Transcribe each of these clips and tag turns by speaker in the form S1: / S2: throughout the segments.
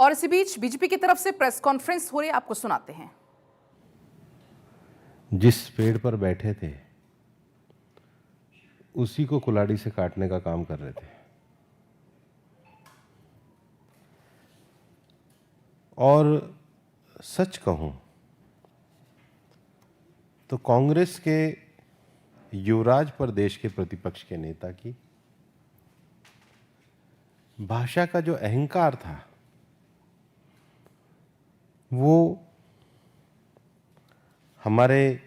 S1: और इसी बीच बीजेपी की तरफ से प्रेस कॉन्फ्रेंस हो रही है, आपको सुनाते हैं।
S2: जिस पेड़ पर बैठे थे उसी को कुल्हाड़ी से काटने का काम कर रहे थे। और सच कहूं तो कांग्रेस के युवराज प्रदेश के प्रतिपक्ष के नेता की भाषा का जो अहंकार था वो हमारे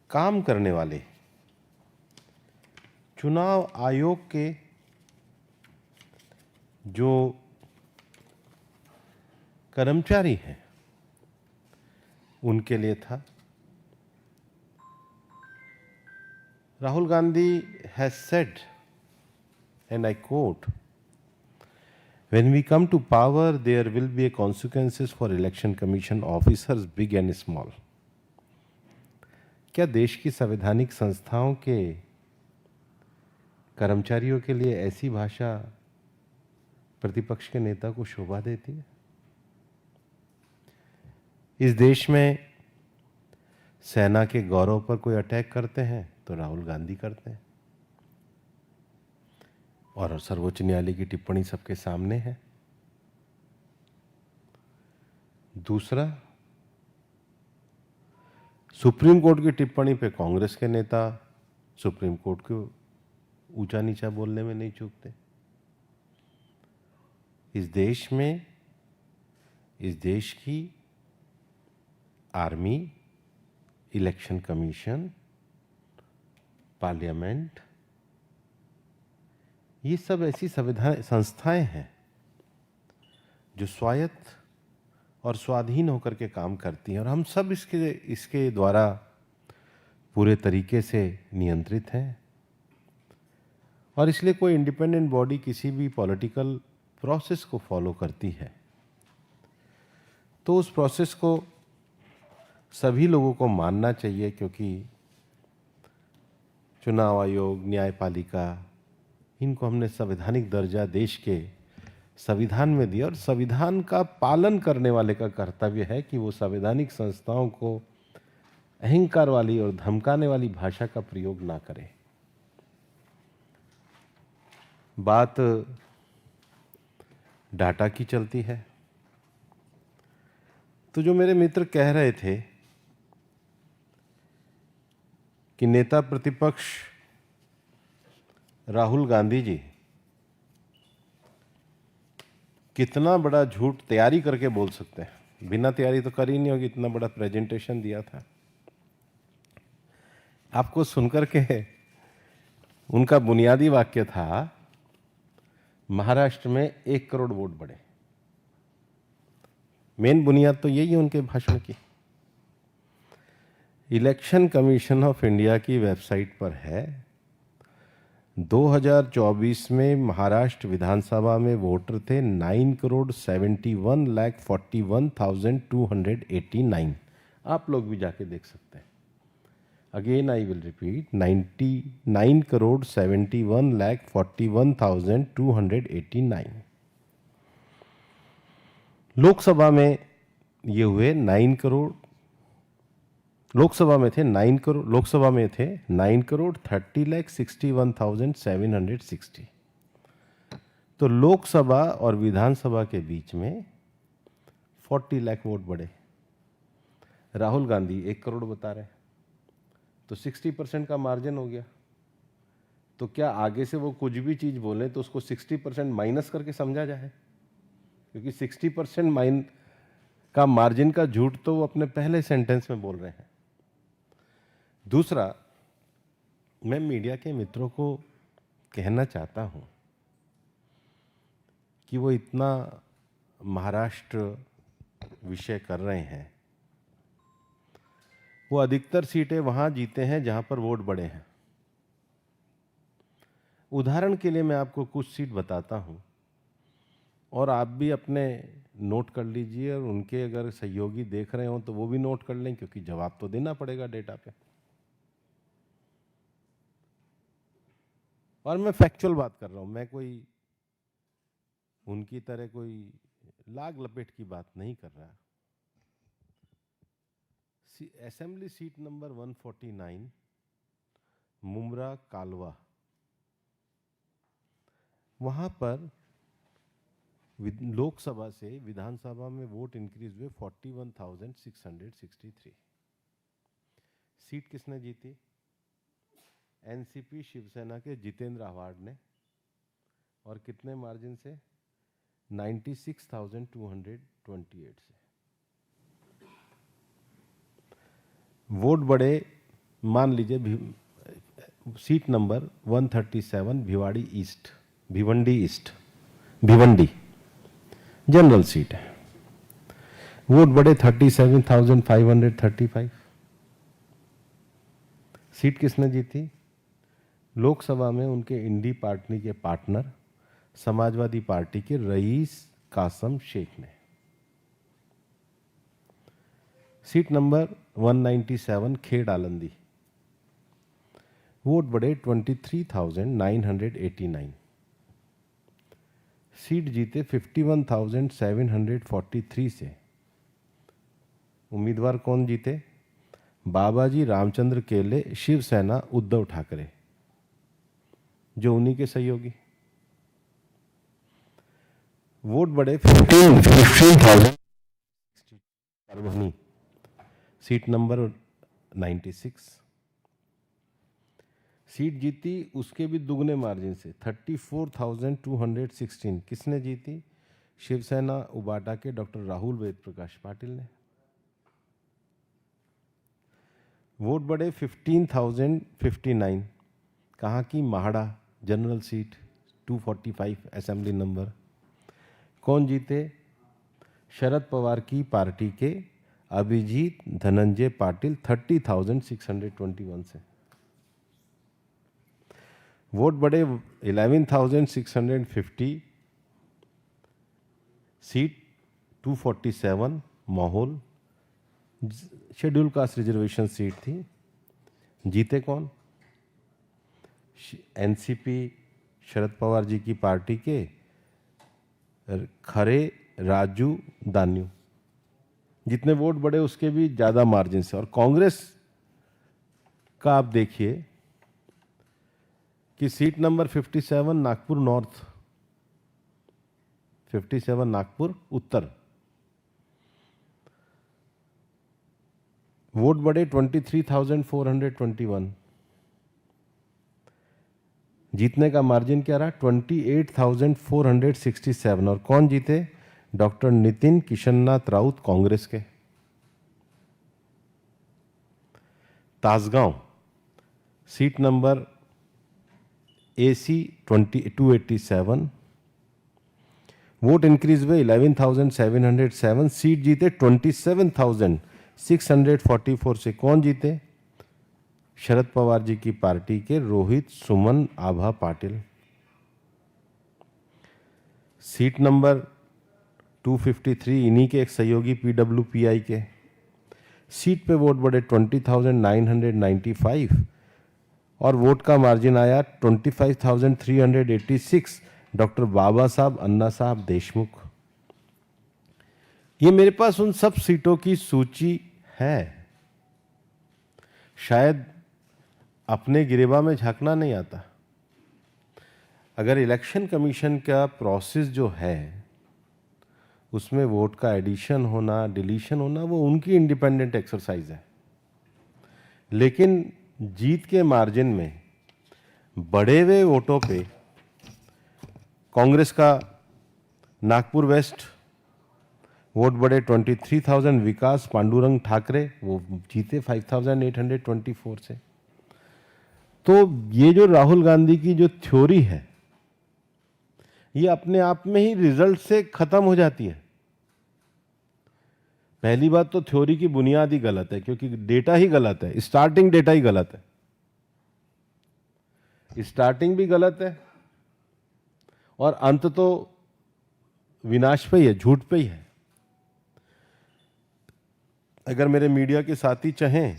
S2: काम करने वाले चुनाव आयोग के जो कर्मचारी हैं उनके लिए था। Rahul Gandhi has said, and I quote, "When we come to power, there will be consequences for election commission officers, big and small." क्या देश की संवैधानिक संस्थाओं के कर्मचारियों के लिए ऐसी भाषा प्रतिपक्ष के नेता को शोभा देती है? इस देश में सेना के गौरव पर कोई अटैक करते हैं तो राहुल गांधी करते हैं, और सर्वोच्च न्यायालय की टिप्पणी सबके सामने है। दूसरा, सुप्रीम कोर्ट की टिप्पणी पे कांग्रेस के नेता सुप्रीम कोर्ट को ऊंचा नीचा बोलने में नहीं चूकते। इस देश में, इस देश की आर्मी, इलेक्शन कमीशन, पार्लियामेंट, ये सब ऐसी संविधान संस्थाएं हैं जो स्वायत्त और स्वाधीन होकर के काम करती हैं, और हम सब इसके द्वारा पूरे तरीके से नियंत्रित हैं। और इसलिए कोई इंडिपेंडेंट बॉडी किसी भी पॉलिटिकल प्रोसेस को फॉलो करती है तो उस प्रोसेस को सभी लोगों को मानना चाहिए, क्योंकि चुनाव आयोग, न्यायपालिका, इनको हमने संवैधानिक दर्जा देश के संविधान में दिया, और संविधान का पालन करने वाले का कर्तव्य है कि वो संवैधानिक संस्थाओं को अहंकार वाली और धमकाने वाली भाषा का प्रयोग ना करे। बात डाटा की चलती है तो जो मेरे मित्र कह रहे थे कि नेता प्रतिपक्ष राहुल गांधी जी कितना बड़ा झूठ तैयारी करके बोल सकते हैं, बिना तैयारी तो कर ही नहीं होगी, इतना बड़ा प्रेजेंटेशन दिया था। आपको सुनकर के उनका बुनियादी वाक्य था, महाराष्ट्र में 1 करोड़ वोट बढ़े। मेन बुनियाद तो यही है उनके भाषण की। इलेक्शन कमीशन ऑफ इंडिया की वेबसाइट पर है, 2024 में महाराष्ट्र विधानसभा में वोटर थे 9,71,41,289। आप लोग भी जाके देख सकते हैं। Again I will repeat, 99,71,41,289। Lok Sabha में ये हुए 9 करोड़, लोकसभा में थे 9 करोड़, लोकसभा में थे 9 करोड़ 30,61,760। तो लोकसभा और विधानसभा के बीच में 40 लाख वोट बढ़े। राहुल गांधी 1 करोड़ बता रहे, तो 60% का मार्जिन हो गया। तो क्या आगे से वो कुछ भी चीज बोले तो उसको 60% माइनस करके समझा जाए? क्योंकि 60% का मार्जिन का झूठ तो वो अपने पहले सेंटेंस में बोल रहे हैं। दूसरा, मैं मीडिया के मित्रों को कहना चाहता हूं कि वो इतना महाराष्ट्र विषय कर रहे हैं, वो अधिकतर सीटें वहां जीते हैं जहां पर वोट बढ़े हैं। उदाहरण के लिए मैं आपको कुछ सीट बताता हूं और आप भी अपने नोट कर लीजिए, और उनके अगर सहयोगी देख रहे हो तो वो भी नोट कर लें, क्योंकि जवाब तो देना पड़ेगा डेटा पे। और मैं फैक्चुअल बात कर रहा हूं, मैं कोई उनकी तरह कोई लाग लपेट की बात नहीं कर रहा। असेंबली सीट नंबर 149 मुमरा कालवा, वहां पर लोकसभा से विधानसभा में वोट इंक्रीज हुए 41,663। सीट किसने जीती? एनसीपी शिवसेना के जितेंद्र आव्हाड ने, और कितने मार्जिन से? 96,228 से। वोट बढ़े, मान लीजिए seat number 137 Bhiwandi east general seat है। वोट बढ़े 37,535। सीट किसने जीती? लोकसभा में उनके इंडी पार्टी के पार्टनर समाजवादी पार्टी के रईस कासम शेख ने। सीट नंबर 197 खेड़ आलंदी, वोट बढ़े 23,989। सीट जीते 51,743 से। उम्मीदवार कौन जीते? बाबाजी रामचंद्र केले, शिवसेना उद्धव ठाकरे, जो उन्हीं के सहयोगी। वोट बढ़े 15,000 परभनी, सीट नंबर 96। सीट जीती उसके भी दुगने मार्जिन से 34,216। किसने जीती? शिवसेना उबाटा के डॉक्टर राहुल वेद प्रकाश पाटिल ने। वोट बढ़े 15,059। कहाँ की? MHADA general seat 245 assembly number. कौन जीते? शरद पवार की पार्टी के अभिजीत धनंजय पाटिल 30,621 से। वोट बढ़े 11,650। सीट 247 माहौल शेड्यूल कास्ट रिजर्वेशन सीट थी। जीते कौन? एनसीपी शरद पवार जी की पार्टी के खरे राजू दान्यू। जितने वोट बढ़े उसके भी ज्यादा मार्जिन से। और कांग्रेस का आप देखिए कि seat number 57 Nagpur north, 57 Nagpur उत्तर, वोट बढ़े 23,421। जीतने का मार्जिन क्या रहा? 28,467। और कौन जीते? डॉक्टर नितिन किशननाथ राउत कांग्रेस के। Tasgaon seat number AC 287, vote increase हुए 11,707। सीट जीते 27,644 से। कौन जीते? शरद पवार जी की पार्टी के रोहित सुमन आभा पाटिल। सीट नंबर 253 इन्हीं के एक सहयोगी PWPI के। सीट पे वोट बढ़े 20,995 और वोट का मार्जिन आया 25,386। डॉक्टर बाबा साहब अन्ना साहब देशमुख। ये मेरे पास उन सब सीटों की सूची है। शायद अपने गिरेबा में झांकना नहीं आता। अगर इलेक्शन कमीशन का प्रोसेस जो है उसमें वोट का एडिशन होना डिलीशन होना वो उनकी इंडिपेंडेंट एक्सरसाइज है, लेकिन जीत के मार्जिन में बढ़े हुए वोटों पे कांग्रेस का नागपुर वेस्ट वोट बढ़े 23,000। विकास पांडुरंग ठाकरे वो जीते 5,824 से। तो ये जो राहुल गांधी की जो थ्योरी है ये अपने आप में ही रिजल्ट से खत्म हो जाती है। पहली बात तो थ्योरी की बुनियाद ही गलत है, क्योंकि डेटा ही गलत है, स्टार्टिंग डेटा ही गलत है, स्टार्टिंग भी गलत है और अंत तो विनाश पे ही है, झूठ पे ही है। अगर मेरे मीडिया के साथी चाहें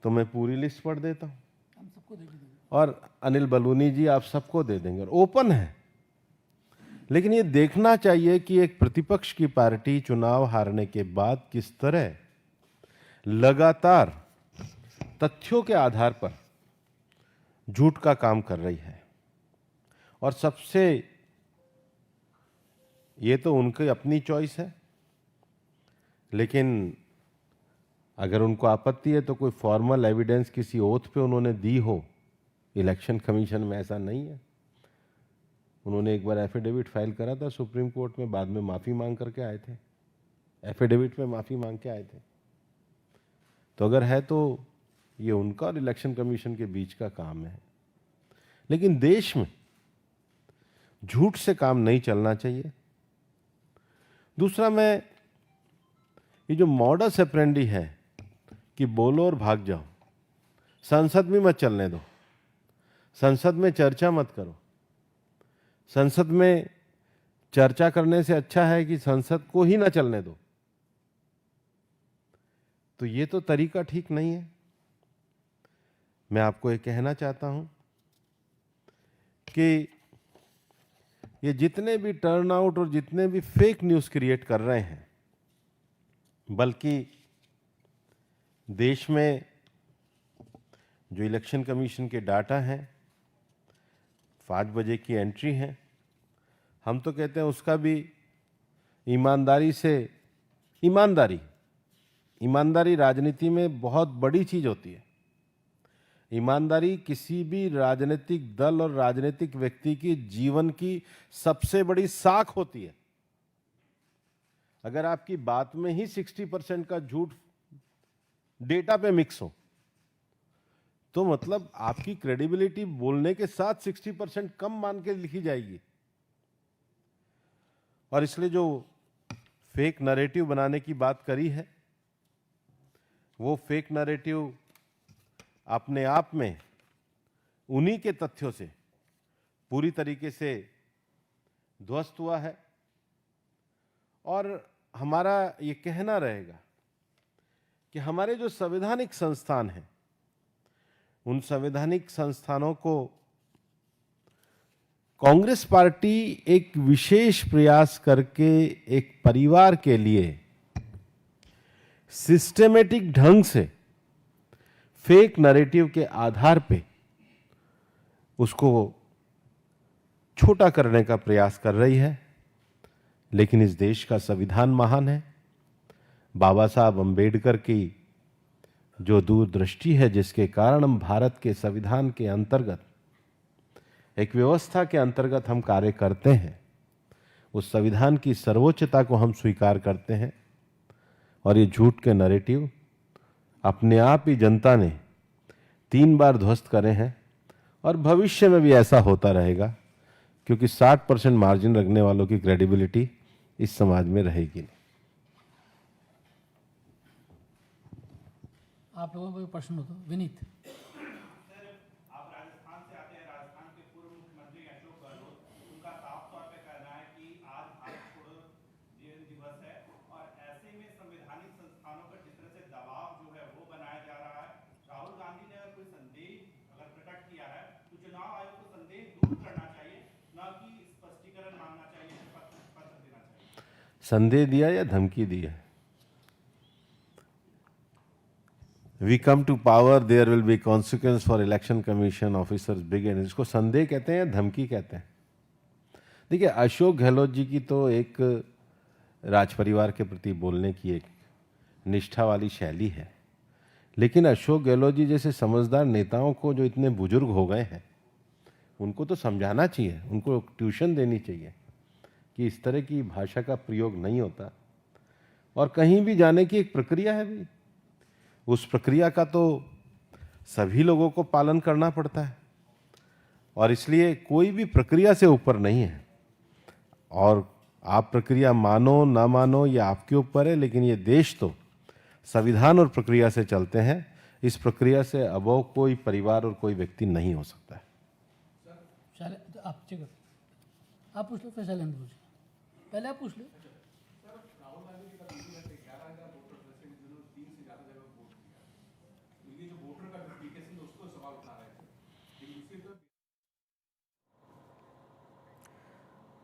S2: तो मैं पूरी लिस्ट पढ़ देता हूं, और अनिल बलूनी जी आप सबको दे देंगे, और ओपन है। लेकिन ये देखना चाहिए कि एक प्रतिपक्ष की पार्टी चुनाव हारने के बाद किस तरह लगातार तथ्यों के आधार पर झूठ का काम कर रही है। और सबसे, ये तो उनकी अपनी चॉइस है, लेकिन अगर उनको आपत्ति है तो कोई फॉर्मल एविडेंस किसी ओथ पे उन्होंने दी हो। इलेक्शन कमीशन में ऐसा नहीं है। उन्होंने एक बार एफिडेविट फाइल करा था सुप्रीम कोर्ट में, बाद में माफी मांग करके आए थे, एफिडेविट में माफी मांग के आए थे। तो अगर है तो ये उनका और इलेक्शन कमीशन के बीच का काम है। लेकिन देश में झूठ से काम नहीं चलना चाहिए। दूसरा, मैं ये जो मॉडस ऑपरेंडी है कि बोलो और भाग जाओ, संसद में मत चलने दो, संसद में चर्चा मत करो, संसद में चर्चा करने से अच्छा है कि संसद को ही ना चलने दो, तो ये तो तरीका ठीक नहीं है। मैं आपको ये कहना चाहता हूं कि ये जितने भी टर्नआउट और जितने भी फेक न्यूज़ क्रिएट कर रहे हैं, बल्कि देश में जो इलेक्शन कमीशन के डाटा हैं, 5 बजे की एंट्री है, हम तो कहते हैं उसका भी ईमानदारी से, ईमानदारी राजनीति में बहुत बड़ी चीज होती है। ईमानदारी किसी भी राजनीतिक दल और राजनीतिक व्यक्ति की जीवन की सबसे बड़ी साख होती है। अगर आपकी बात में ही 60% का झूठ डेटा पे मिक्स हो, तो मतलब आपकी क्रेडिबिलिटी बोलने के साथ 60% कम मान के लिखी जाएगी। और इसलिए जो फेक नैरेटिव बनाने की बात करी है, वो फेक नैरेटिव अपने आप में उन्हीं के तथ्यों से पूरी तरीके से ध्वस्त हुआ है। और हमारा ये कहना रहेगा कि हमारे जो संवैधानिक संस्थान हैं, उन संवैधानिक संस्थानों को कांग्रेस पार्टी एक विशेष प्रयास करके एक परिवार के लिए सिस्टेमेटिक ढंग से फेक नैरेटिव के आधार पे उसको छोटा करने का प्रयास कर रही है। लेकिन इस देश का संविधान महान है। बाबा साहब अंबेडकर की जो दूरदृष्टि है, जिसके कारण हम भारत के संविधान के अंतर्गत, एक व्यवस्था के अंतर्गत हम कार्य करते हैं, उस संविधान की सर्वोच्चता को हम स्वीकार करते हैं। और ये झूठ के नैरेटिव अपने आप ही जनता ने 3 बार ध्वस्त करे हैं, और भविष्य में भी ऐसा होता रहेगा, क्योंकि 60% मार्जिन रखने वालों की क्रेडिबिलिटी इस समाज में रहेगी नहीं।
S3: आप लोगों को कोई प्रश्न हो तो विनीत।
S4: सर, आप राजस्थान से आते हैं। राजस्थान के पूर्व मुख्यमंत्री अशोक गहलोत, उनका साफ तौर पे कहना है कि आज भारत छोड़ो दिवस है, और ऐसे में संवैधानिक संस्थानों पर जिस तरह से दबाव जो है वो बनाया जा रहा है। राहुल गांधी ने अगर कोई संदेह अगर प्रकट किया है तो चुनाव आयोग को संदेह दूर करना चाहिए, न कि स्पष्टीकरण मांगना चाहिए, पत्र देना चाहिए।
S2: संदेह दिया या धमकी दी है? We come to power, there will be consequence for election commission officers begin। इसको संदेह कहते हैं या धमकी कहते हैं? देखिए, अशोक गहलोत जी की तो एक राज परिवार के प्रति बोलने की एक निष्ठा वाली शैली है, लेकिन अशोक गहलोत जी जैसे समझदार नेताओं को, जो इतने बुजुर्ग हो गए हैं, उनको तो समझाना चाहिए, उनको ट्यूशन देनी चाहिए कि इस तरह की भाषा का प्रयोग नहीं होता। और कहीं भी जाने की एक प्रक्रिया है भाई, उस प्रक्रिया का तो सभी लोगों को पालन करना पड़ता है, और इसलिए कोई भी प्रक्रिया से ऊपर नहीं है। और आप प्रक्रिया मानो ना मानो ये आपके ऊपर है, लेकिन ये देश तो संविधान और प्रक्रिया से चलते हैं। इस प्रक्रिया से अबोध कोई परिवार और कोई व्यक्ति नहीं हो सकता है।
S3: आप पूछ लो, फिर शैलेंद्र पूछ। पहले आप पूछ लो।